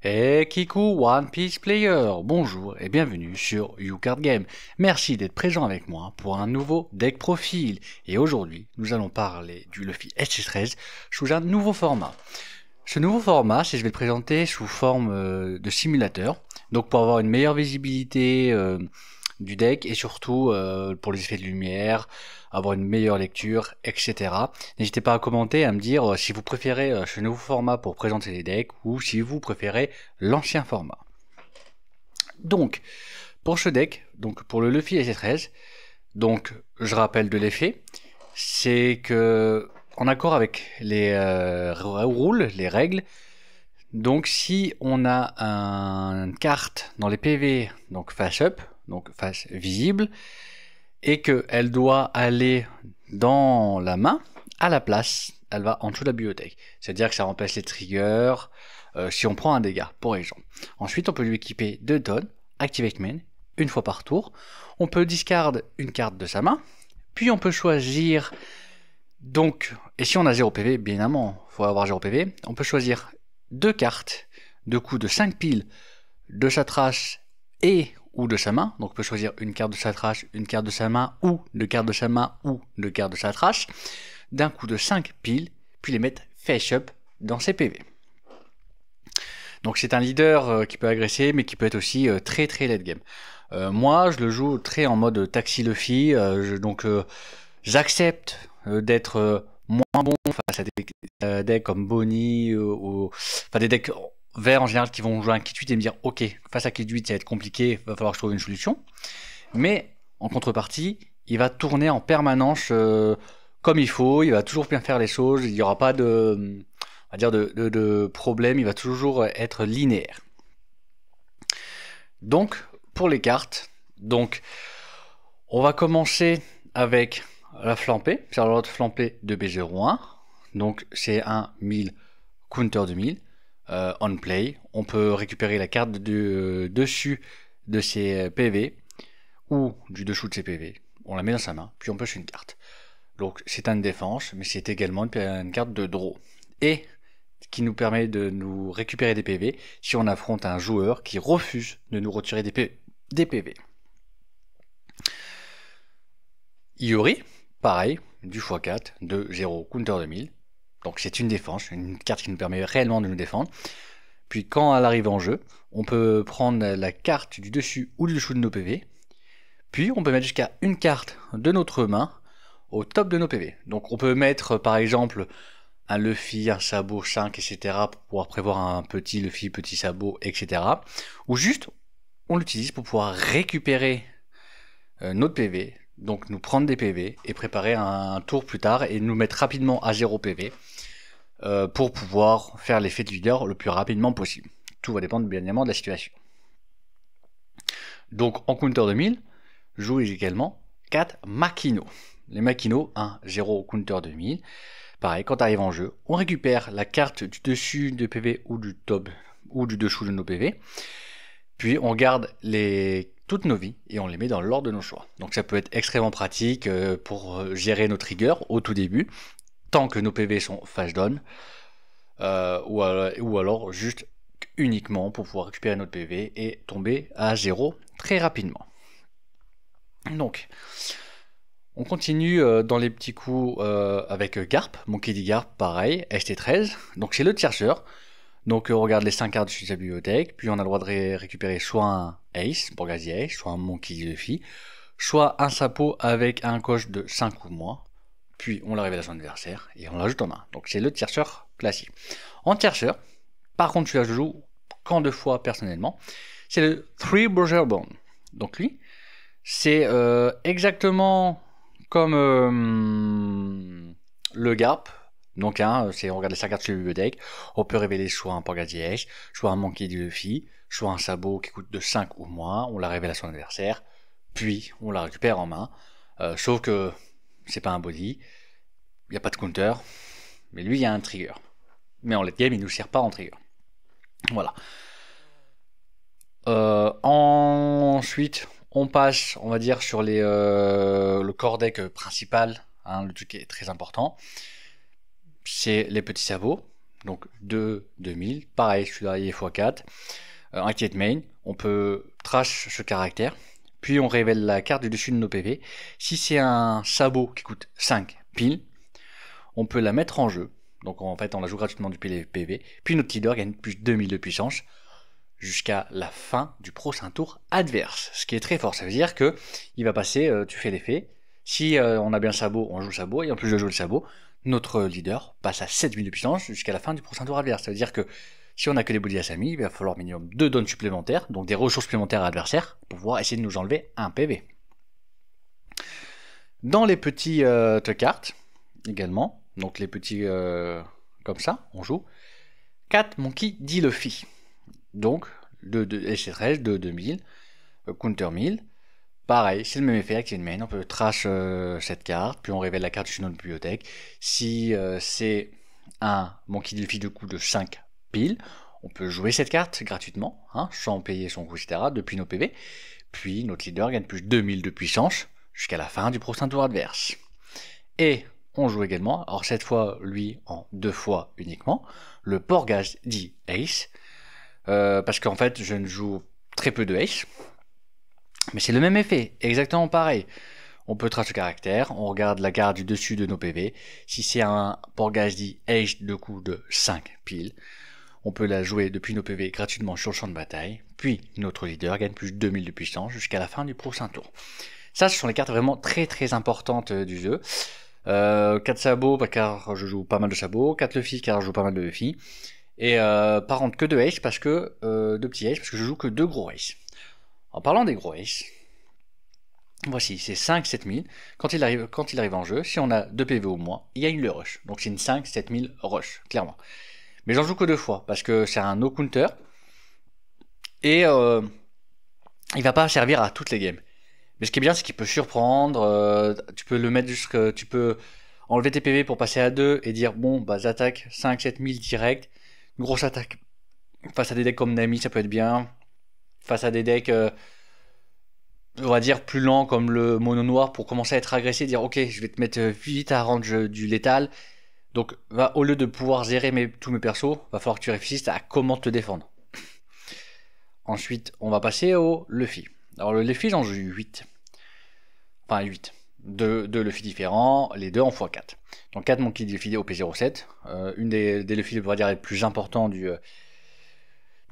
Hey Kiku One Piece Player, bonjour et bienvenue sur YouCard Game. Merci d'être présent avec moi pour un nouveau deck profil. Et aujourd'hui, nous allons parler du Luffy SC13 sous un nouveau format. Ce nouveau format, je vais le présenter sous forme de simulateur. Donc pour avoir une meilleure visibilité du deck et surtout pour les effets de lumière, avoir une meilleure lecture, etc. N'hésitez pas à commenter, à me dire si vous préférez ce nouveau format pour présenter les decks ou si vous préférez l'ancien format. Donc, pour ce deck, donc pour le Luffy SC13, donc je rappelle de l'effet, c'est que en accord avec les rules, les règles, donc si on a une carte dans les PV, donc face up, donc face visible, et qu'elle doit aller dans la main, à la place, elle va en dessous de la bibliothèque. C'est-à-dire que ça remplace les triggers, si on prend un dégât, pour exemple. Ensuite, on peut lui équiper 2 tonnes, Activate Main, une fois par tour. On peut discard une carte de sa main, puis on peut choisir, donc, et si on a 0 PV, bien évidemment, il faut avoir 0 PV, on peut choisir 2 cartes de coups de 5 piles de sa trace et ou de sa main. Donc on peut choisir une carte de sa trace, une carte de sa main, ou deux cartes de sa main, ou deux cartes de sa trace, d'un coup de 5 piles, puis les mettre face up dans ses PV. Donc c'est un leader qui peut agresser, mais qui peut être aussi très très late game. Moi, je le joue très en mode Taxi Luffy, donc j'accepte d'être moins bon face à des decks comme Bonnie, enfin des decks verts en général qui vont jouer un kit 8 et me dire ok, face à kit 8 ça va être compliqué, il va falloir que je trouve une solution. Mais en contrepartie, il va tourner en permanence comme il faut, il va toujours bien faire les choses, il n'y aura pas de, on va dire de problème, il va toujours être linéaire. Donc, pour les cartes, donc on va commencer avec la flampée, Charlotte flampée de B01, donc c'est un 1000 counter 2000. On play, on peut récupérer la carte du dessus de ses PV ou du dessous de ses PV. On la met dans sa main, puis on pioche une carte. Donc c'est une défense, mais c'est également une carte de draw. Et qui nous permet de nous récupérer des PV si on affronte un joueur qui refuse de nous retirer des PV. Iori, pareil, du x4 de 0 counter 2000. Donc c'est une défense, une carte qui nous permet réellement de nous défendre. Puis quand elle arrive en jeu, on peut prendre la carte du dessus ou du dessous de nos PV. Puis on peut mettre jusqu'à une carte de notre main au top de nos PV. Donc on peut mettre par exemple un Luffy, un sabot 5, etc. pour pouvoir prévoir un petit Luffy, petit sabot, etc. Ou juste on l'utilise pour pouvoir récupérer notre PV, donc nous prendre des PV et préparer un tour plus tard et nous mettre rapidement à 0 PV pour pouvoir faire l'effet de leader le plus rapidement possible. Tout va dépendre bien évidemment de la situation. Donc en counter 2000, joue également 4 Makino. Les Makino, 1, 0 counter 2000. Pareil, quand arrive en jeu, on récupère la carte du dessus de PV ou du top ou du dessous de nos PV. Puis on garde toutes nos vies et on les met dans l'ordre de nos choix. Donc ça peut être extrêmement pratique pour gérer nos triggers au tout début, tant que nos PV sont face down, ou alors juste uniquement pour pouvoir récupérer notre PV et tomber à 0 très rapidement. Donc, on continue dans les petits coups avec Garp, Monkey D. Garp, pareil, ST13. Donc c'est le chercheur. Donc on regarde les 5 cartes de sa bibliothèque, puis on a le droit de récupérer soit un Ace, pour Gazi Ace, soit un Monkey D. Luffy, soit un Sapo avec un coche de 5 ou moins, puis on la révèle à son adversaire et on l'ajoute en main. Donc c'est le chercheur classique. En chercheur, par contre celui-là je joue qu'en 2 fois personnellement, c'est le Three Brother Bond. Donc lui, c'est exactement comme le Garp. Donc c'est on regarde les 5 cartes sur la bibliothèque, on peut révéler soit un Porgaziège, soit un Monkey D. Luffy, soit un sabot qui coûte de 5 ou moins, on la révèle à son adversaire, puis on la récupère en main, sauf que c'est pas un body, il n'y a pas de counter, mais lui il y a un trigger. Mais en late game il nous sert pas en trigger. Voilà. Ensuite, on passe, on va dire, sur le core deck principal, le truc qui est très important. C'est les petits sabots. Donc 2, 2000, pareil, celui-là il est x4. Activate main, on peut trash ce caractère, puis on révèle la carte du dessus de nos PV. Si c'est un sabot qui coûte 5 piles, on peut la mettre en jeu. Donc en fait on la joue gratuitement du PV, puis notre leader gagne plus 2000 de puissance jusqu'à la fin du prochain tour adverse. Ce qui est très fort, ça veut dire que il va passer, tu fais l'effet, si on a bien le sabot, on joue le sabot, et en plus de jouer le sabot, notre leader passe à 7000 de puissance jusqu'à la fin du prochain tour adverse. Ça veut dire que si on a que des body Asami, il va falloir minimum 2 dons supplémentaires, donc des ressources supplémentaires à l'adversaire, pour pouvoir essayer de nous enlever un PV. Dans les petits cartes, également, donc les petits comme ça, on joue 4 Monkey D. Luffy. Donc, SC13 de 2000, Counter 1000. Pareil, c'est le même effet, Activate Main, on peut trash cette carte, puis on révèle la carte de notre bibliothèque. Si c'est un Monkey D. Luffy de coup de 5 piles, on peut jouer cette carte gratuitement, hein, sans payer son coût, etc., depuis nos PV. Puis notre leader gagne plus 2000 de puissance jusqu'à la fin du prochain tour adverse. Et on joue également, alors cette fois, lui, en 2 fois uniquement, le Porghast D. Ace, parce qu'en fait, je ne joue très peu de Ace, mais c'est le même effet, exactement pareil. On peut tracer le caractère, on regarde la carte du dessus de nos PV. Si c'est un Porghast D. Ace de coup de 5 piles, on peut la jouer depuis nos PV gratuitement sur le champ de bataille, puis notre leader gagne plus de 2000 de puissance jusqu'à la fin du prochain tour. Ça, ce sont les cartes vraiment très très importantes du jeu. 4 sabots, car je joue pas mal de sabots, 4 Luffy, car je joue pas mal de Luffy. Et par contre que 2 Ace, parce que 2 petits Ace, parce que je joue que 2 gros Ace. En parlant des gros Ace, voici, c'est 5-7000. Quand il arrive en jeu, si on a 2 PV au moins, il gagne le rush. Donc c'est une 5-7000 rush, clairement. Mais j'en joue que 2 fois, parce que c'est un no counter. Et il va pas servir à toutes les games. Mais ce qui est bien, c'est qu'il peut surprendre. Tu peux le mettre jusqu'à. Tu peux enlever tes PV pour passer à 2 et dire bon, bah j'attaque 5-7000 direct. Une grosse attaque. Face à des decks comme Nami, ça peut être bien. Face à des decks, on va dire, plus lents comme le mono noir pour commencer à être agressé, dire ok, je vais te mettre vite à rendre du létal. Donc, au lieu de pouvoir gérer tous mes persos, va falloir que tu réfléchisses à comment te défendre. Ensuite, on va passer au Luffy. Alors, le Luffy, j'en joue 8. Enfin, 8. Deux Luffy différents, les deux en x4. Donc, 4 Monkey Luffy au P07. Une des Luffy, on va dire, les plus importants de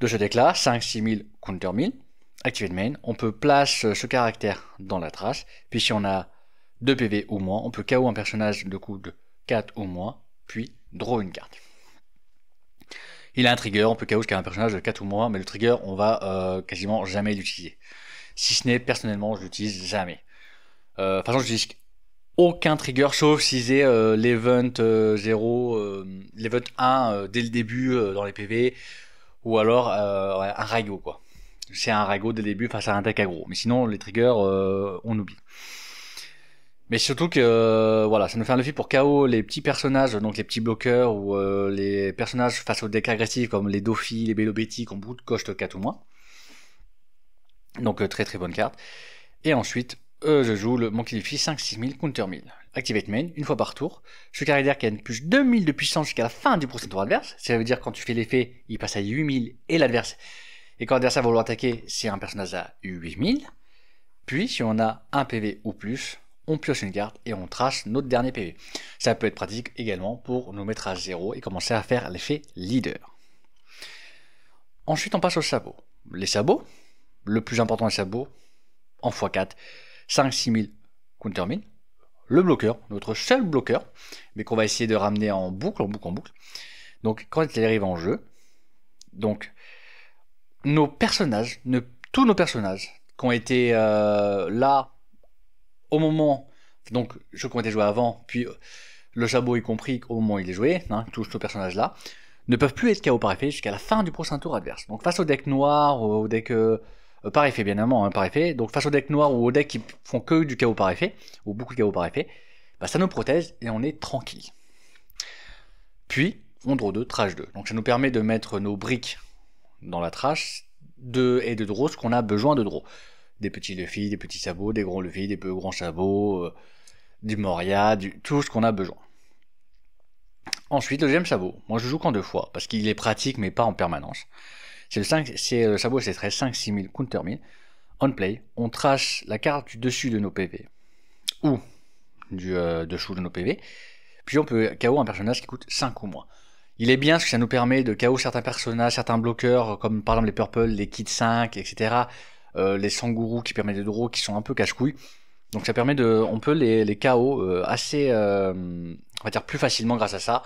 ce deck-là. 5-6000, Counter 1000. Activate Main. On peut place ce caractère dans la trace. Puis, si on a 2 PV ou moins, on peut KO un personnage de coup de 4 ou moins. Puis draw une carte. Il a un trigger, on peut KO jusqu'à un personnage de 4 ou moins, mais le trigger, on va quasiment jamais l'utiliser. Si ce n'est, personnellement, je l'utilise jamais. De toute façon, je n'utilise aucun trigger, sauf si c'est l'event 0, l'event 1 dès le début dans les PV, ou alors un Raigo, quoi. C'est un Raigo dès le début face à un deck aggro. Mais sinon, les triggers, on oublie. Mais surtout que voilà, ça nous fait un Luffy pour KO les petits personnages, donc les petits bloqueurs ou les personnages face aux decks agressifs comme les Dofi, les Belobeti qui ont beaucoup de cost 4 ou moins. Donc très très bonne carte. Et ensuite, je joue le Monkey Luffy 5-6000 Counter 1000. Activate Main, une fois par tour. Ce caractère gagne plus 2000 de puissance jusqu'à la fin du prochain tour adverse. Ça veut dire quand tu fais l'effet, il passe à 8000 et l'adversaire. Et quand l'adversaire va vouloir attaquer, c'est un personnage à 8000. Puis si on a un PV ou plus, on pioche une carte et on trace notre dernier PV. Ça peut être pratique également pour nous mettre à 0 et commencer à faire l'effet leader. Ensuite, on passe aux sabots. Les sabots, le plus important des sabots, en x4, 5-6000 Counter 1000. Le bloqueur, notre seul bloqueur, mais qu'on va essayer de ramener en boucle, en boucle, en boucle. Donc, quand il arrive en jeu, donc, nos personnages, tous nos personnages qui ont été là au moment, donc ceux qui ont été joués avant, puis le sabot y compris au moment où il est joué, hein, tous ce personnage-là, ne peuvent plus être KO par effet jusqu'à la fin du prochain tour adverse. Donc face au deck noir, au deck par effet bien évidemment, hein, par effet, donc face au deck noir ou au deck qui font que du KO par effet, ou beaucoup de KO par effet, bah, ça nous protège et on est tranquille. Puis on draw 2, trash 2. Donc ça nous permet de mettre nos briques dans la trash et de draw ce qu'on a besoin de draw. Des petits Luffy, des petits sabots, des gros Luffy, des peu grands sabots, du Moria, tout ce qu'on a besoin. Ensuite, le deuxième sabot, moi je joue qu'en 2 fois, parce qu'il est pratique mais pas en permanence. C'est le sabot C13 5-6000 counter 1000. On play, on trace la carte du dessus de nos PV, ou du dessous de nos PV, puis on peut KO un personnage qui coûte 5 ou moins. Il est bien parce que ça nous permet de KO certains personnages, certains bloqueurs, comme par exemple les Purple, les Kid 5, etc. Les Sangourous qui permettent de draw, qui sont un peu cache-couilles. Donc ça permet on peut les KO assez, on va dire plus facilement grâce à ça.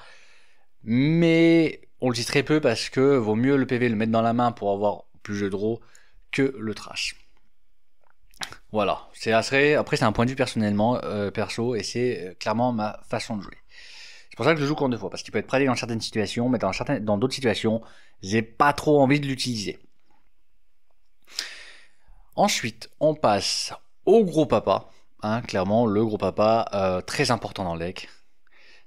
Mais on le dit très peu parce que vaut mieux le PV le mettre dans la main pour avoir plus de draw que le trash. Voilà, après c'est un point de vue personnellement, perso, et c'est clairement ma façon de jouer. C'est pour ça que je joue qu'en 2 fois, parce qu'il peut être pratique dans certaines situations, mais dans d'autres situations, j'ai pas trop envie de l'utiliser. Ensuite, on passe au gros papa, hein, clairement le gros papa très important dans le deck,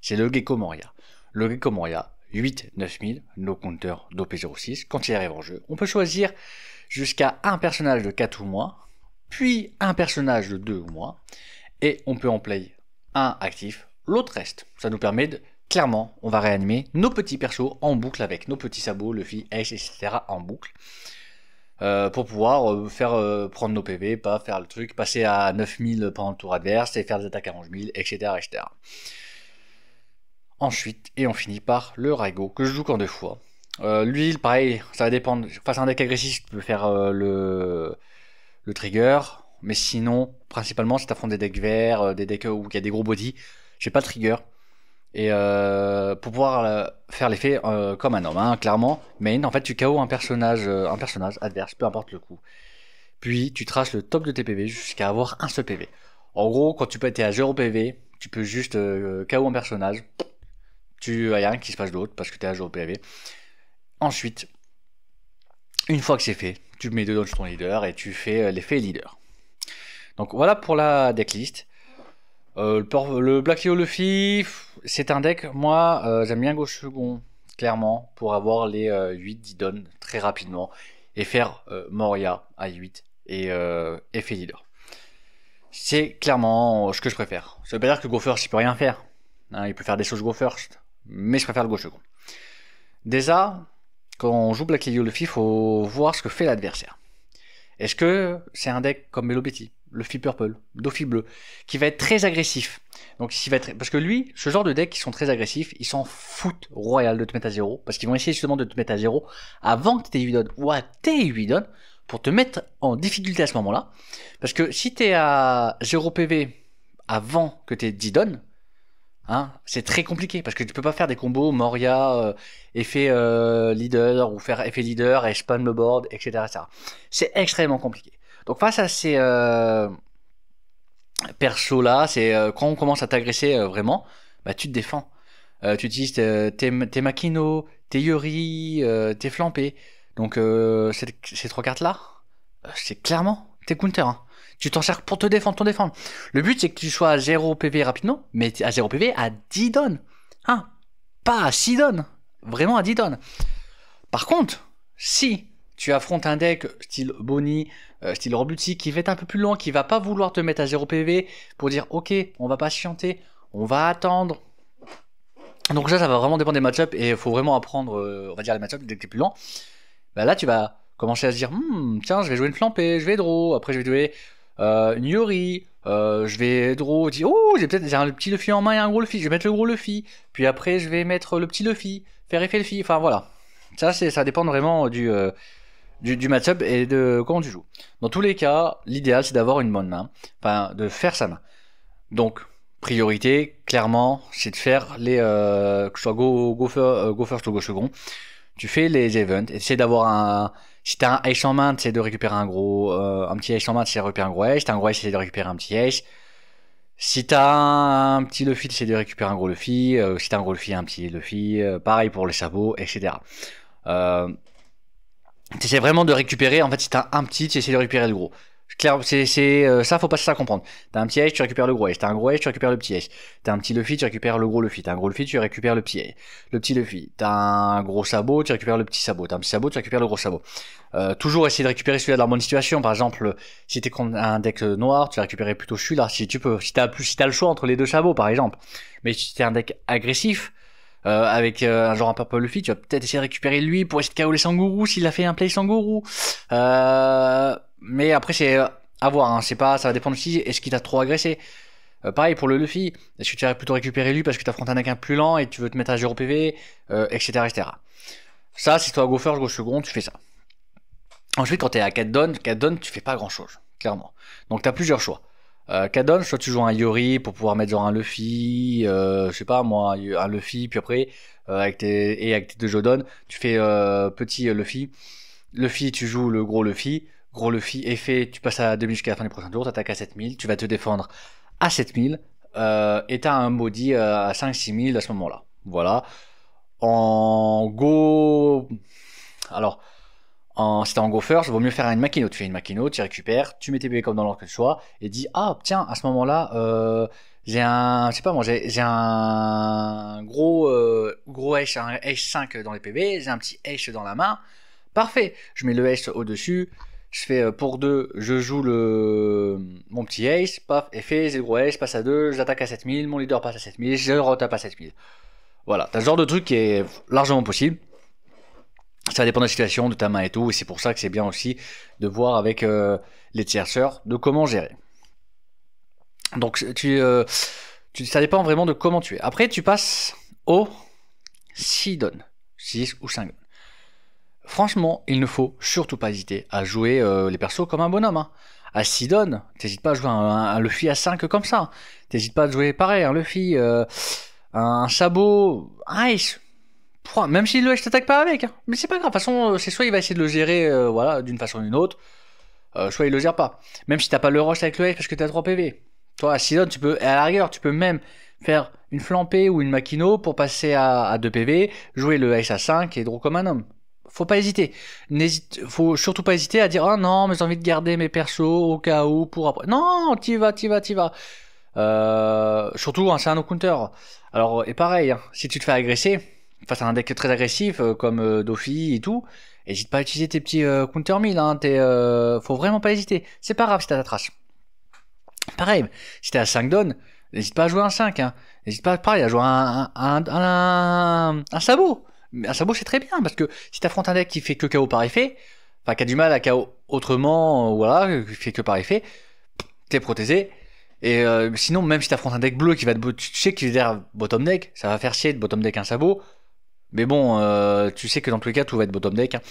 c'est le Gecko Moria. Le Gecko Moria, 8-9000, no counter d'OP06, quand il arrive en jeu, on peut choisir jusqu'à un personnage de 4 ou moins, puis un personnage de 2 ou moins, et on peut en play un actif, l'autre reste. Ça nous permet de, clairement, on va réanimer nos petits persos en boucle avec nos petits sabots, Luffy, Ace, etc. en boucle. Pour pouvoir prendre nos PV, pas faire le truc, passer à 9000 pendant le tour adverse et faire des attaques à 11000, etc. etc. Ensuite, et on finit par le Raigo, que je joue qu'en 2 fois. Lui, pareil, ça va dépendre. Face à un deck agressif, tu peux faire le trigger, mais sinon, principalement, si tu affrontes des decks verts, des decks où il y a des gros body, j'ai pas de trigger. Et pour pouvoir faire l'effet comme un homme, hein, clairement, main, en fait, tu KO un personnage adverse, peu importe le coup. Puis, tu traces le top de tes PV jusqu'à avoir un seul PV. En gros, quand tu peux être à 0 PV, tu peux juste KO un personnage. Tu n'y a rien qui se passe d'autre parce que tu es à 0 PV. Ensuite, une fois que c'est fait, tu mets dedans ton leader et tu fais l'effet leader. Donc voilà pour la decklist. Le Black Leo Luffy, c'est un deck, moi j'aime bien gauche second, clairement, pour avoir les 8-10 dons très rapidement et faire Moria à 8 et effet leader. C'est clairement ce que je préfère. Ça veut pas dire que Go First il peut rien faire, hein, il peut faire des choses Go First, mais je préfère le gauche second. Déjà, quand on joue Black Leo Luffy, il faut voir ce que fait l'adversaire. Est-ce que c'est un deck comme Melo Betty, Luffy Purple, Doffy Bleu, qui va être très agressif? Donc, parce que lui, ce genre de deck qui sont très agressifs, ils s'en foutent royal de te mettre à 0, parce qu'ils vont essayer justement de te mettre à 0 avant que tu aies 8 dons ou à tes 8 dons pour te mettre en difficulté à ce moment-là. Parce que si tu es à 0 PV avant que tu aies 10 dons, hein, c'est très compliqué parce que tu peux pas faire des combos Moria, effet leader ou faire effet leader et spam le board, etc. etc. C'est extrêmement compliqué. Donc face à ces persos là, c'est quand on commence à t'agresser vraiment, bah tu te défends. Tu utilises tes Makino, tes Yuri, tes flampés. Donc ces 3 cartes là, c'est clairement tes counters. Hein. Tu t'en sers pour te défendre, Le but, c'est que tu sois à 0 PV rapidement, mais à 0 PV à 10 dons. Hein, pas à 6 dons. Vraiment à 10 dons. Par contre, si tu affrontes un deck style Bonnie, style Robluti, qui va être un peu plus lent, qui va pas vouloir te mettre à 0 PV pour dire, ok, on va patienter, on va attendre. Donc ça va vraiment dépendre des match-ups, et il faut vraiment apprendre, on va dire, les match-ups dès que tu es plus lent. Bah là, tu vas commencer à se dire, tiens, je vais jouer une flampée, je vais draw, après je vais jouer une Yuri, je vais draw, dire j'ai un petit Luffy en main et un gros Luffy, je vais mettre le gros Luffy, puis après je vais mettre le petit Luffy, faire effet Luffy, enfin voilà. Ça dépend vraiment du match-up et de comment tu joues. Dans tous les cas, l'idéal c'est d'avoir une bonne main, enfin de faire sa main. Donc, priorité, clairement, c'est de faire les que ce soit go first ou go second. Tu fais les events, essaie d'avoir un. Si t'as un ace en main, t'essaies de récupérer un petit ace en main, t'essaies de récupérer un gros ace. Si t'as un gros ace, t'essaies de récupérer un petit ace. Si t'as un petit Luffy, t'essaies de récupérer un gros Luffy. Si t'as un gros Luffy, un petit Luffy. Pareil pour les sabots, etc. T'essaies vraiment de récupérer. En fait, si t'as un petit, t'essaies de récupérer le gros. Clair, ça, faut pas ça comprendre. T'as un petit ace, tu récupères le gros ace. T'as un gros ace, tu récupères le petit ace. T'as un petit Luffy, tu récupères le gros Luffy. T'as un gros Luffy, tu récupères le petit Luffy. T'as un gros sabot, tu récupères le petit sabot. T'as un petit sabot, tu récupères le gros sabot. Toujours essayer de récupérer celui-là dans la bonne situation. Par exemple, si t'es contre un deck noir, tu vas récupérer plutôt celui-là, si tu peux. Si t'as le choix entre les deux sabots, par exemple. Mais si t'es un deck agressif, avec un genre un Purple Luffy, tu vas peut-être essayer de récupérer lui pour essayer de KO les Sangourou s'il a fait un play Sangourou. Mais après c'est à voir, hein. C'est pas, ça va dépendre aussi, est-ce qu'il t'a trop agressé. Pareil pour le Luffy, est-ce que tu vas plutôt récupérer lui parce que tu affrontes un deck un plus lent et tu veux te mettre à 0 PV, etc., etc. Ça, si toi go first, go second, tu fais ça. Ensuite, quand t'es à 4 down, tu fais pas grand chose, clairement. Donc t'as plusieurs choix. 4 down, soit tu joues un Yori pour pouvoir mettre genre un Luffy, je sais pas moi, un Luffy, puis après, avec tes 2 jeux down, tu fais petit Luffy. Luffy, tu joues le gros Luffy. Gros Luffy, effet, tu passes à 2000 jusqu'à la fin du prochain tour, t'attaques à 7000, tu vas te défendre à 7000, et t'as un body à 5-6000 à ce moment-là. Voilà. En go... Alors, si t'es en go first, il vaut mieux faire une Makino. Tu fais une Makino, tu récupères, tu mets tes bébés comme dans l'ordre que tu sois, et dis, ah, tiens, à ce moment-là, j'ai un... Je sais pas moi, j'ai un gros H, un H5 dans les PB, j'ai un petit H dans la main. Parfait, je mets le H au-dessus, je fais pour 2, je joue mon petit ace, paf, effet, j'ai le gros ace, passe à 2, j'attaque à 7000, mon leader passe à 7000, je retape à 7000. Voilà, t'as ce genre de truc qui est largement possible. Ça dépend de la situation, de ta main et tout, et c'est pour ça que c'est bien aussi de voir avec les tierceurs de comment gérer. Donc ça dépend vraiment de comment tu es. Après, tu passes au 6 donnes, 6 ou 5 donnes. Franchement, il ne faut surtout pas hésiter à jouer les persos comme un bonhomme. Hein. À 6 donnes, t'hésites pas à jouer un Luffy à 5 comme ça. T'hésites pas à jouer pareil, un Luffy, un sabot, un Ace. Même si le H t'attaque pas avec. Hein. Mais c'est pas grave, de toute façon, c'est soit il va essayer de le gérer voilà, d'une façon ou d'une autre, soit il le gère pas. Même si t'as pas le rush avec le H parce que t'as 3 PV. Toi, à 6 donnes, tu peux, et à la rigueur, tu peux même faire une flampée ou une Makino pour passer à 2 PV, jouer le H à 5 et draw comme un homme. Faut pas hésiter. Faut surtout pas hésiter à dire ah non mais j'ai envie de garder mes persos au cas où pour après. Non, t'y vas. Surtout hein, c'est un no counter. Alors et pareil, hein, si tu te fais agresser face à un deck très agressif comme Dofi et tout, hésite pas à utiliser tes petits counter 1000. Hein, faut vraiment pas hésiter. C'est pas grave si t'as ta trace. Pareil, si t'es à 5 donnes, n'hésite pas à jouer un 5. Hein. N'hésite pas pareil à jouer un sabot. Un sabot c'est très bien parce que si t'affrontes un deck qui fait que KO par effet, enfin qui a du mal à KO autrement, voilà, qui fait que par effet, t'es protégé. Et sinon, même si t'affrontes un deck bleu qui va tu sais qu'il est derrière bottom deck, ça va faire chier de bottom deck un sabot. Mais bon, tu sais que dans tous les cas tout va être bottom deck. Hein.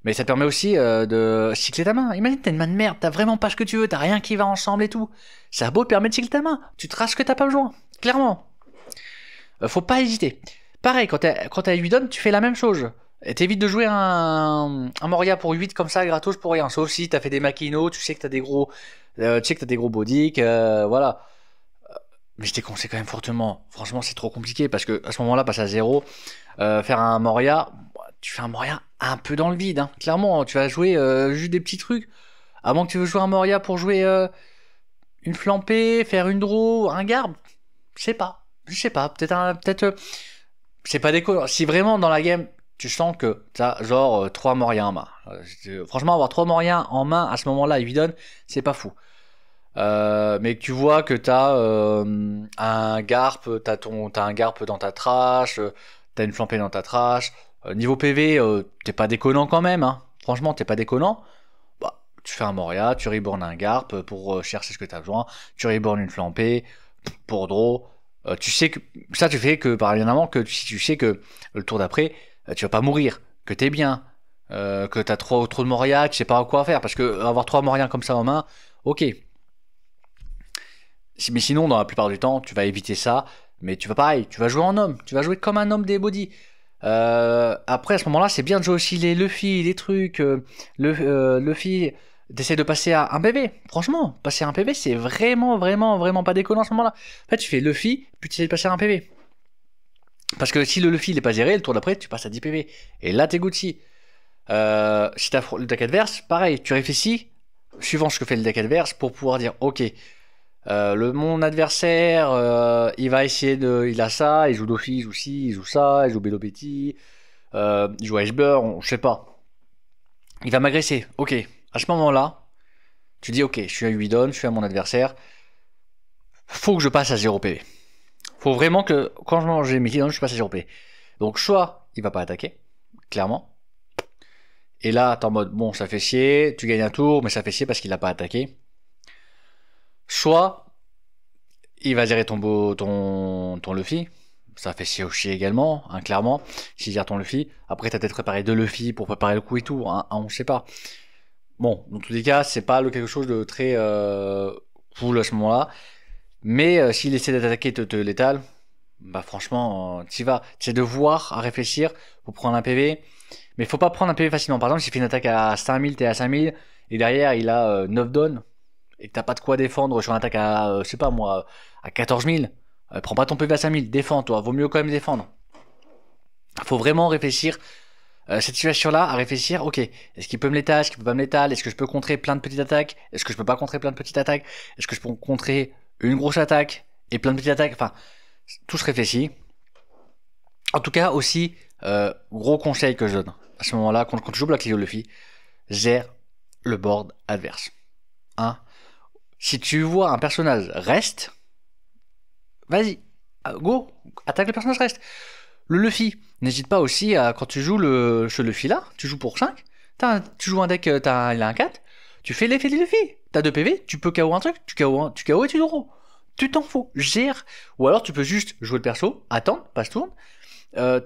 Mais ça te permet aussi de cycler ta main. Imagine t'as une main de merde, t'as vraiment pas ce que tu veux, t'as rien qui va ensemble et tout. Sabot te permet de cycler ta main. Tu traces ce que t'as pas besoin, clairement. Faut pas hésiter. Pareil, quand t'as 8 donnes, tu fais la même chose. T'évites de jouer un Moria pour 8 comme ça, gratos pour rien. Sauf si t'as fait des Makino, tu sais que t'as des gros, bodies, voilà. Mais je déconseille quand même fortement. Franchement, c'est trop compliqué parce que à ce moment-là, passer à 0, faire un Moria, tu fais un Moria un peu dans le vide. Hein. Clairement, tu vas jouer juste des petits trucs. À moins que tu veux jouer un Moria pour jouer une flampée, faire une draw, un garde. Je sais pas. Peut-être. C'est pas déco. Si vraiment dans la game, tu sens que t'as genre 3 Moria en main. Franchement, avoir 3 Moria en main à ce moment-là, évidemment, c'est pas fou. Mais que tu vois que t'as un Garp, t'as un Garp dans ta trash, t'as une flampée dans ta trash. Niveau PV, t'es pas déconnant quand même. Hein. Franchement, t'es pas déconnant. Bah, tu fais un Moria, tu reborn un Garp pour chercher ce que t'as besoin. Tu reborn une flampée pour draw. Tu sais que ça tu fais que par évidemment que si tu sais que le tour d'après tu vas pas mourir, que t'es bien, que t'as trop de Moria, tu sais pas quoi faire parce que avoir 3 Moria comme ça en main, ok. Mais sinon dans la plupart du temps tu vas éviter ça, mais tu vas pareil, tu vas jouer en homme, tu vas jouer comme un homme des bodies. Après à ce moment-là c'est bien de jouer aussi les Luffy, les trucs, Luffy. D'essayer de passer à un PV. Franchement, passer à un PV, c'est vraiment pas déconnant à ce moment-là. En fait, tu fais Luffy, puis tu essaies de passer à un PV. Parce que si le Luffy il est pas géré, le tour d'après, tu passes à 10 PV. Et là, t'es Gucci. Si t'as le deck adverse, pareil, tu réfléchis, suivant ce que fait le deck adverse, pour pouvoir dire, ok, mon adversaire, il va essayer de... Il a ça, il joue Dofi, il joue ci, il joue ça, il joue Bello Betty, il joue Iceberg, je sais pas. Il va m'agresser, ok. À ce moment-là, tu dis ok, je suis à 8 donnes, je suis à mon adversaire, faut que je passe à 0 PV. Faut vraiment que, quand j'ai mes 10 dons, je suis passé sur P. Donc, soit il va pas attaquer, clairement. Et là, t'es en mode, bon, ça fait chier, tu gagnes un tour, mais ça fait chier parce qu'il a pas attaqué. Soit, il va gérer ton Luffy. Ça fait chier également, hein, clairement. S'il gère ton Luffy. Après, t'as peut-être préparé 2 Luffy pour préparer le coup et tout, hein, on sait pas. Bon, dans tous les cas, c'est pas quelque chose de très cool à ce moment-là. Mais s'il essaie d'attaquer, te létal, bah franchement, t'y vas. C'est de voir, à réfléchir, pour prendre un PV. Mais faut pas prendre un PV facilement. Par exemple, s'il fait une attaque à 5000, t'es à 5000, et derrière il a 9 dons, et que t'as pas de quoi défendre sur une attaque à, je sais pas moi, à 14 000, prends pas ton PV à 5000, défends toi, vaut mieux quand même défendre. Faut vraiment réfléchir, cette situation-là, à réfléchir, ok, est-ce qu'il peut me létal, est-ce qu'il peut pas me létal, est-ce que je peux contrer plein de petites attaques, est-ce que je peux pas contrer plein de petites attaques, est-ce que je peux contrer une grosse attaque, et plein de petites attaques, enfin, tout se réfléchit. En tout cas, aussi, gros conseil que je donne, à ce moment-là, quand tu joues Black Clover Luffy, gère le board adverse. Hein, si tu vois un personnage reste, vas-y, go, attaque le personnage reste. Le Luffy, n'hésite pas aussi à, quand tu joues ce Luffy là, tu joues pour 5, tu joues un deck, il a un 4, tu fais l'effet de Luffy, t'as 2 PV, tu peux KO un truc, tu KO et tu draw. Tu t'en fous, gère. Ou alors tu peux juste jouer le perso, attendre, passe tourne,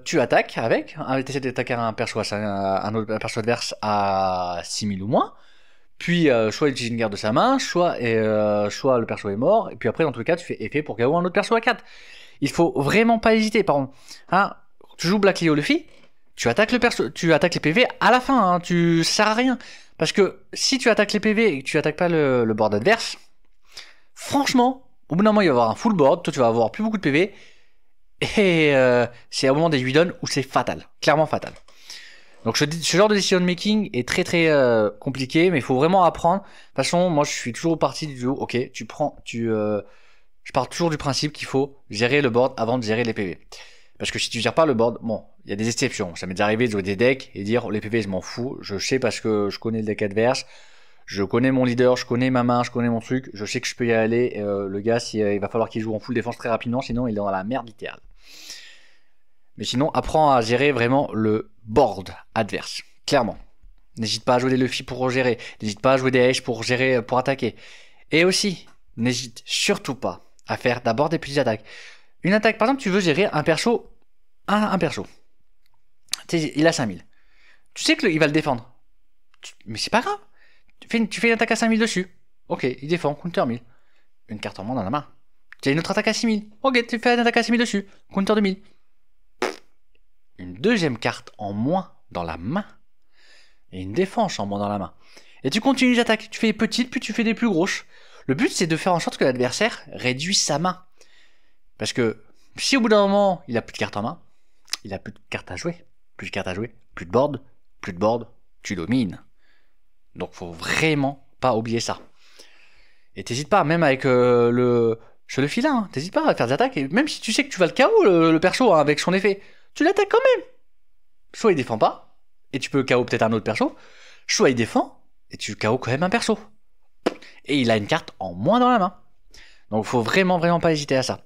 tu attaques avec, t'essaies d'attaquer un perso, un perso adverse à 6000 ou moins, puis soit il utilise une garde de sa main, soit le perso est mort, et puis après dans tous les cas tu fais effet pour KO un autre perso à 4. Il faut vraiment pas hésiter, par contre. Hein, tu joues Black Leo Luffy, tu attaques le perso, tu attaques les PV à la fin, hein, ça sert à rien. Parce que si tu attaques les PV et que tu attaques pas le board adverse, franchement, au bout d'un moment il va y avoir un full board, toi tu vas avoir plus beaucoup de PV, et c'est au moment des 8 dons où c'est fatal, clairement fatal. Donc ce genre de decision making est très très compliqué, mais il faut vraiment apprendre. De toute façon, moi je suis toujours parti du jeu, ok, je pars toujours du principe qu'il faut gérer le board avant de gérer les PV. Parce que si tu gères pas le board, bon, il y a des exceptions. Ça m'est déjà arrivé de jouer des decks et dire les PV je m'en fous, je sais parce que je connais le deck adverse, je connais mon leader, je connais ma main, je connais mon truc, je sais que je peux y aller. Le gars, il va falloir qu'il joue en full défense très rapidement, sinon il est dans la merde littérale. Mais sinon, apprends à gérer vraiment le board adverse, clairement. N'hésite pas à jouer des Luffy pour gérer, n'hésite pas à jouer des Edge pour gérer, pour attaquer. Et aussi, n'hésite surtout pas à faire d'abord des petites attaques. Une attaque, par exemple, tu veux gérer un perso, un perso. Il a 5000. Tu sais qu'il va le défendre. Mais c'est pas grave. Tu fais une attaque à 5000 dessus. Ok, il défend, counter 1000. Une carte en moins dans la main. Tu as une autre attaque à 6000. Ok, tu fais une attaque à 6000 dessus. Counter 2000. Une deuxième carte en moins dans la main. Et une défense en moins dans la main. Et tu continues les attaques. Tu fais des petites, puis tu fais des plus grosses. Le but, c'est de faire en sorte que l'adversaire réduise sa main. Parce que si au bout d'un moment, il a plus de cartes en main, il a plus de cartes à jouer. Plus de cartes à jouer, plus de board, tu domines. Donc faut vraiment pas oublier ça. Et t'hésites pas, même avec le filin, hein, t'hésites pas à faire des attaques, et même si tu sais que tu vas le KO, le perso, hein, avec son effet, tu l'attaques quand même. Soit il défend pas, et tu peux KO peut-être un autre perso, soit il défend, et tu KO quand même un perso. Et il a une carte en moins dans la main. Donc faut vraiment pas hésiter à ça.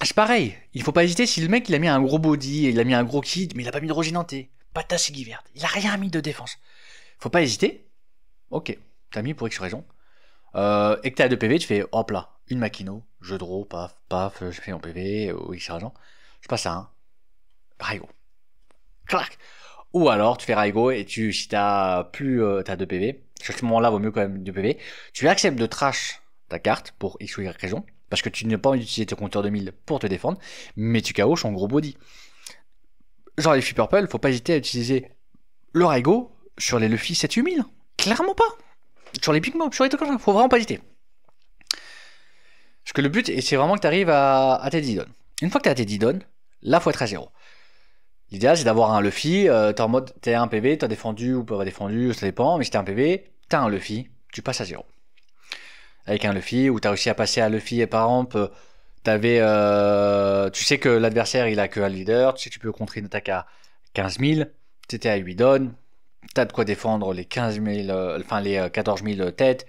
C'est pareil, il faut pas hésiter si le mec il a mis un gros body, il a mis un gros kid, mais il a pas mis de Roginante, pas de Tassigui verte, il a rien mis de défense. Faut pas hésiter. Ok, t'as mis pour X raison. Et que t'as 2 PV, tu fais hop là, une Makino, je draw, paf, je fais mon PV, ou X raison. Je passe à un. Raigo. Clac. Ou alors tu fais Raigo et si t'as plus t'as 2 PV, à ce moment-là vaut mieux quand même 2 PV, tu acceptes de trash ta carte pour X ou Y raison. Parce que tu n'as pas envie d'utiliser ton compteur de 1000 pour te défendre, mais tu KO son gros body. Genre les Luffy Purple, faut pas hésiter à utiliser le Raigo sur les Luffy 7-8000. Clairement pas. Sur les Big Mobs, sur les trucs comme ça, faut vraiment pas hésiter. Parce que le but, c'est vraiment que tu arrives à tes 10 dons. Une fois que tu as tes 10 dons, là faut être à 0. L'idéal c'est d'avoir un Luffy, t'es en mode, t'es un PV, t'as défendu ou pas défendu, ça dépend, mais si t'es un PV, t'as un Luffy, tu passes à 0. Avec un Luffy, ou t'as réussi à passer à Luffy, et par exemple, tu sais que l'adversaire il a que un leader, tu sais que tu peux contrer une attaque à 15 000, t'étais à 8 dons, t'as de quoi défendre les 15 000, enfin les 14 000 têtes,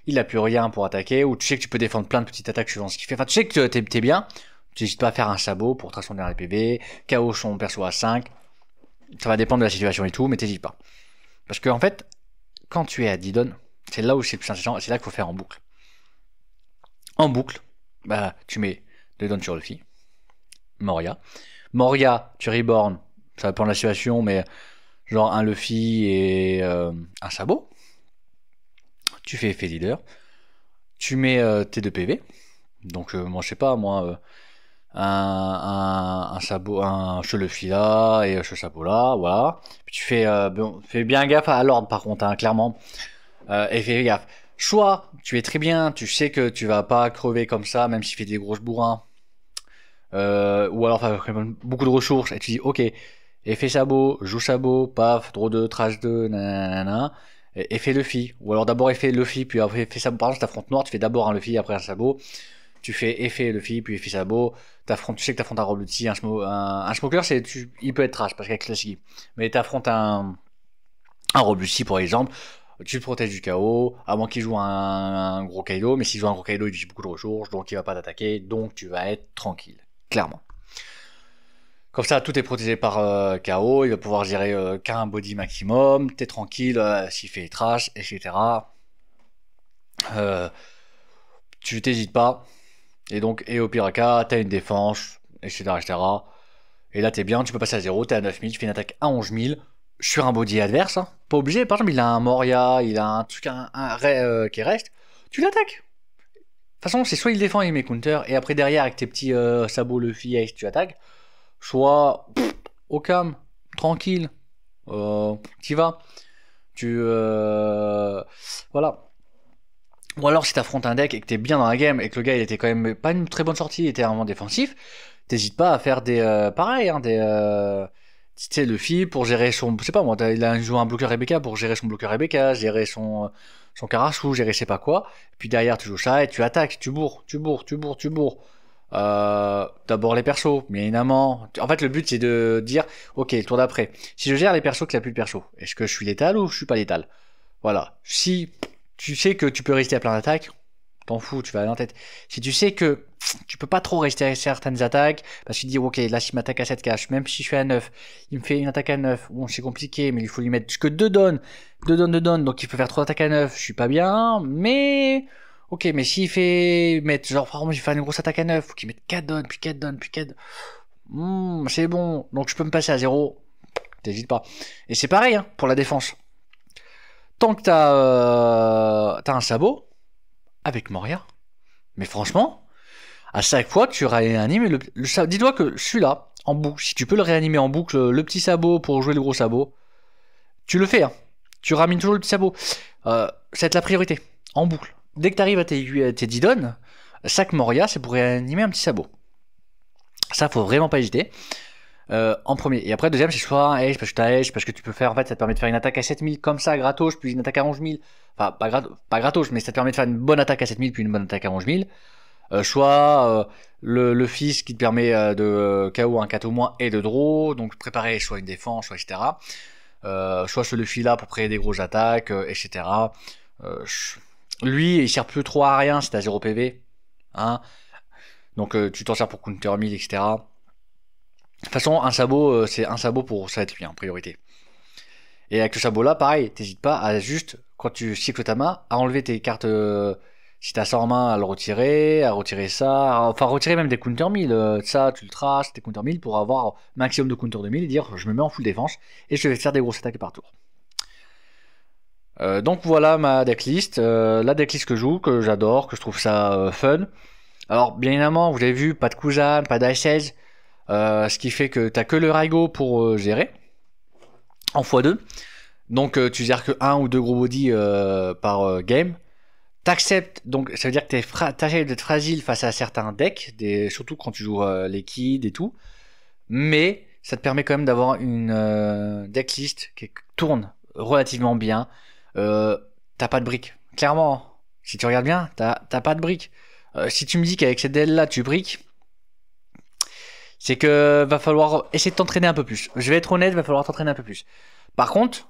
il a plus rien pour attaquer, ou tu sais que tu peux défendre plein de petites attaques suivant ce qu'il fait. Enfin, tu sais que t'es bien, tu n'hésites pas à faire un sabot pour transformer les PV, KO son perso à 5, ça va dépendre de la situation et tout, mais t'hésites pas. Parce que en fait, quand tu es à 10 dons, c'est là où c'est le plus intéressant, c'est là qu'il faut faire en boucle. En boucle, bah tu mets 2 dons sur Luffy, Moria. Moria, tu reborn, ça dépend de la situation, mais genre un Luffy et un sabot. Tu fais effet leader. Tu mets tes 2 PV. Donc moi je sais pas, moi un sabot, un Luffy là et ce sabot là, voilà. Puis tu fais, bon, fais bien gaffe à l'ordre par contre, hein, clairement. Et fais gaffe. Soit tu es très bien, tu sais que tu vas pas crever comme ça, même s'il fait des grosses bourrins. Ou alors beaucoup de ressources et tu dis ok, effet sabot, joue sabot, paf, draw 2, trash 2, nanana, effet Luffy. Ou alors d'abord effet Luffy, puis après effet sabot. Par exemple, t'affrontes noir, tu fais d'abord un Luffy, après un sabot. Tu fais effet Luffy, puis effet sabot. Tu sais que t'affrontes un Roblutti, un Smoker, il peut être trash parce qu'avec classique. Mais t'affrontes un Roblutti par exemple. Tu te protèges du KO, à moins qu'il joue un gros Kaido, mais s'il joue un gros Kaido, il utilise beaucoup de ressources, donc il va pas t'attaquer, donc tu vas être tranquille, clairement. Comme ça, tout est protégé par KO, il va pouvoir gérer qu'un body maximum, t'es tranquille s'il fait trash, etc. Tu t'hésites pas, et donc, et au Piraka, t'as une défense, etc., etc. Et là, t'es bien, tu peux passer à 0, t'es à 9000, tu fais une attaque à 11000, sur un body adverse, hein. Pas obligé, par exemple il a un Moria, il a un truc, qui reste, tu l'attaques. De toute façon c'est soit il défend et il met counter, et après derrière avec tes petits sabots Luffy Ace tu attaques, soit au calme, tranquille, t'y vas, voilà. Ou alors si t'affrontes un deck et que t'es bien dans la game et que le gars il était quand même pas une très bonne sortie, il était vraiment défensif, t'hésites pas à faire des pareil, hein, tu sais, Luffy pour gérer son, je sais pas moi, il a joué un bloqueur Rebecca pour gérer son bloqueur Rebecca, gérer son Karasu, gérer je sais pas quoi. Puis derrière tu joues ça et tu attaques, tu bourres. D'abord les persos, bien évidemment. En fait le but c'est de dire, ok, le tour d'après, si je gère les persos qu'il n'y a plus de persos, est-ce que je suis létal ou je suis pas létal? Voilà. Si tu sais que tu peux rester à plein d'attaques, t'en fous, tu vas aller en tête. Si tu sais que tu peux pas trop rester à certaines attaques, parce que tu dis, ok, là, s'il m'attaque à 7 cash, même si je suis à 9, il me fait une attaque à 9, bon, c'est compliqué, mais il faut lui mettre que 2 donnes, donc il peut faire 3 attaques à 9, je suis pas bien, mais, ok, mais s'il fait, mettre, genre, par exemple, j'ai fait une grosse attaque à 9, faut qu'il mette 4 donnes, puis 4 donnes, puis 4, c'est bon, donc je peux me passer à 0, t'hésites pas. Et c'est pareil, hein, pour la défense. Tant que t'as un sabot, avec Moria. Mais franchement, à chaque fois, tu réanimes dis-toi que celui-là, en boucle, si tu peux le réanimer en boucle, le petit sabot pour jouer le gros sabot, tu le fais, hein. Tu ramines toujours le petit sabot. Ça va être la priorité, en boucle. Dès que tu arrives à tes 10 donnes, chaque Moria, c'est pour réanimer un petit sabot. Ça, faut vraiment pas hésiter. En premier. Et après, deuxième, c'est soit un edge, parce que t'as edge, parce que tu peux faire, en fait, ça te permet de faire une attaque à 7000 comme ça, gratos, puis une attaque à 11000. Enfin, pas gratos, mais ça te permet de faire une bonne attaque à 7000, puis une bonne attaque à 11000. Soit le fils qui te permet de KO un 4 au moins et de draw, donc préparer soit une défense, soit etc. Soit ce Luffy là pour créer des grosses attaques, etc. Lui, il sert plus trop à rien si t'as 0 PV. Hein. Donc tu t'en sers pour counter 1000, etc. De toute façon, un sabot, c'est un sabot pour ça être lui en priorité. Et avec ce sabot là, pareil, t'hésites pas à juste, quand tu cycles ta main, à enlever tes cartes, si t'as ça en main, à retirer ça, enfin retirer même des counter 1000, ça tu le traces, tes counter 1000 pour avoir maximum de counter 2000 et dire je me mets en full défense et je vais faire des grosses attaques par tour. Donc voilà ma decklist, la decklist que je joue, que j'adore, que je trouve ça fun. Alors bien évidemment, vous avez vu, pas de Kuzan, pas d'Ice ce qui fait que t'as que le Raigo pour gérer en x2. Donc tu gères que 1 ou 2 gros body par game. T'acceptes, donc ça veut dire que t'essayes d'être fragile face à certains decks, surtout quand tu joues les kids et tout. Mais ça te permet quand même d'avoir une decklist qui tourne relativement bien. T'as pas de briques. Clairement, si tu regardes bien, t'as pas de briques. Si tu me dis qu'avec cette DL là tu briques, c'est que va falloir essayer de t'entraîner un peu plus. Je vais être honnête, va falloir t'entraîner un peu plus. Par contre,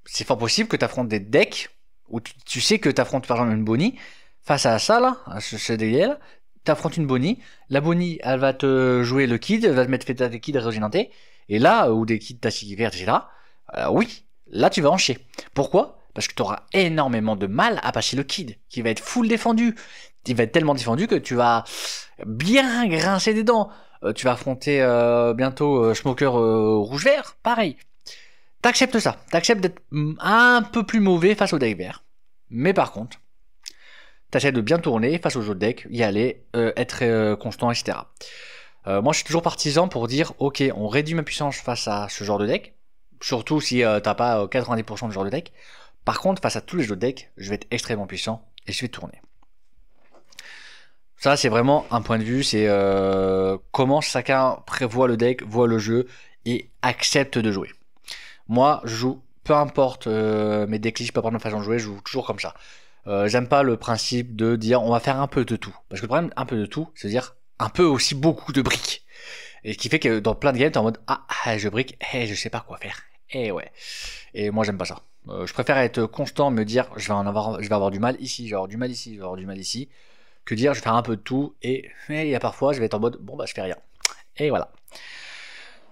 c'est fort possible que tu affrontes des decks où tu sais que tu affrontes par exemple une Bonnie, face à ça là, à ce délire, tu affrontes une Bonnie, la Bonnie elle va te jouer le kid, elle va te mettre fait des kids régimentés, et là, ou des kids tactiques vertes, etc., oui, là tu vas en chier. Pourquoi? Parce que tu auras énormément de mal à passer le kid, qui va être full défendu. Il va être tellement défendu que tu vas bien grincer des dents. Tu vas affronter bientôt Smoker rouge-vert, pareil. T'acceptes ça, t'acceptes d'être un peu plus mauvais face au deck vert. Mais par contre, t'essaies de bien tourner face aux autres decks, y aller, être constant, etc. Moi je suis toujours partisan pour dire, ok, on réduit ma puissance face à ce genre de deck, surtout si t'as pas 90% de genre de deck. Par contre, face à tous les autres decks, je vais être extrêmement puissant et je vais tourner. Ça, c'est vraiment un point de vue, c'est comment chacun prévoit le deck, voit le jeu et accepte de jouer. Moi, je joue, peu importe mes decklists, peu importe ma façon de jouer, je joue toujours comme ça. J'aime pas le principe de dire on va faire un peu de tout. Parce que le problème, un peu de tout, c'est dire un peu aussi beaucoup de briques. Et ce qui fait que dans plein de games, t'es en mode je brique, je sais pas quoi faire. Ouais. Et moi, j'aime pas ça. Je préfère être constant, me dire je vais avoir du mal ici, je vais avoir du mal ici, je vais avoir du mal ici, que dire je vais faire un peu de tout et il y a parfois je vais être en mode bon bah je fais rien. Et voilà.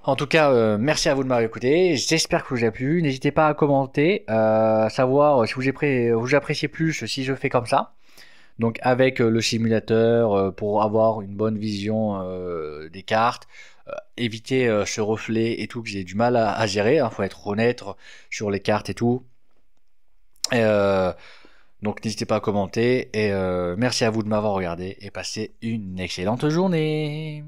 En tout cas, merci à vous de m'avoir écouté. J'espère que vous avez plu. N'hésitez pas à commenter, savoir si vous appréciez plus si je fais comme ça. Donc avec le simulateur pour avoir une bonne vision des cartes, éviter ce reflet et tout que j'ai du mal à gérer. Faut être honnête sur les cartes et tout. Donc n'hésitez pas à commenter et merci à vous de m'avoir regardé et passez une excellente journée.